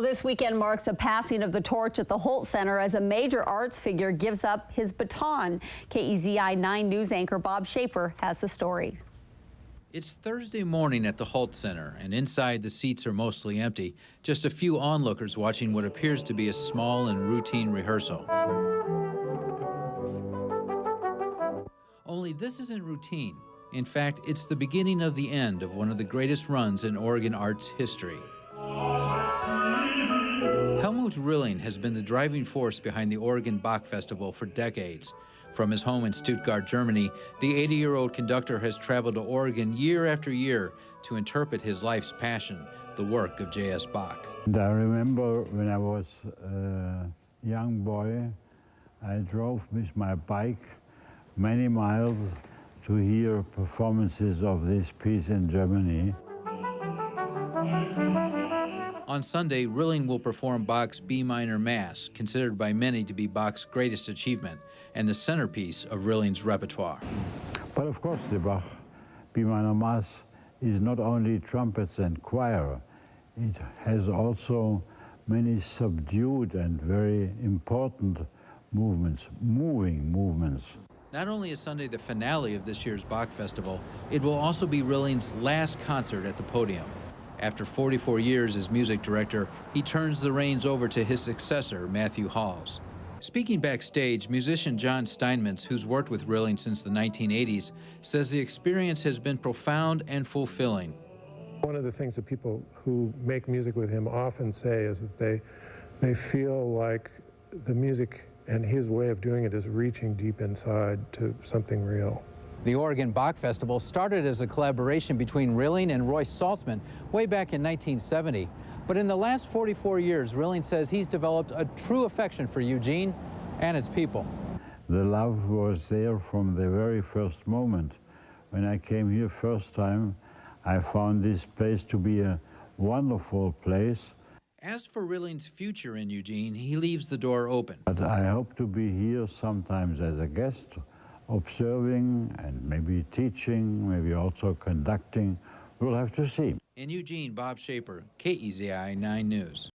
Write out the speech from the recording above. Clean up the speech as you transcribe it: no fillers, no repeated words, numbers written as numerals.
Well, this weekend marks a passing of the torch at the Hult Center as a major arts figure gives up his baton. KEZI 9 News anchor Bob Shaper has the story. It's Thursday morning at the Hult Center, and inside the seats are mostly empty. Just a few onlookers watching what appears to be a small and routine rehearsal. Only this isn't routine. In fact, it's the beginning of the end of one of the greatest runs in Oregon arts history. Helmut Rilling has been the driving force behind the Oregon Bach Festival for decades. From his home in Stuttgart, Germany, the 80-year-old conductor has traveled to Oregon year after year to interpret his life's passion, the work of J.S. Bach. And I remember when I was a young boy, I drove with my bike many miles to hear performances of this piece in Germany. On Sunday, Rilling will perform Bach's B minor Mass, considered by many to be Bach's greatest achievement and the centerpiece of Rilling's repertoire. But of course, the Bach B minor Mass is not only trumpets and choir. It has also many subdued and very important movements, moving movements. Not only is Sunday the finale of this year's Bach Festival, it will also be Rilling's last concert at the podium. After 44 years as music director, he turns the reins over to his successor, Matthew Halls. Speaking backstage, musician John Steinmetz, who's worked with Rilling since the 1980s, says the experience has been profound and fulfilling. One of the things that people who make music with him often say is that they feel like the music and his way of doing it is reaching deep inside to something real. The Oregon Bach Festival started as a collaboration between Rilling and Roy Saltzman way back in 1970. But in the last 44 years, Rilling says he's developed a true affection for Eugene and its people. The love was there from the very first moment. When I came here first time, I found this place to be a wonderful place. As for Rilling's future in Eugene, he leaves the door open. But I hope to be here sometimes as a guest, observing and maybe teaching, maybe also conducting. We'll have to see. In Eugene, Bob Shaper, KEZI 9 News.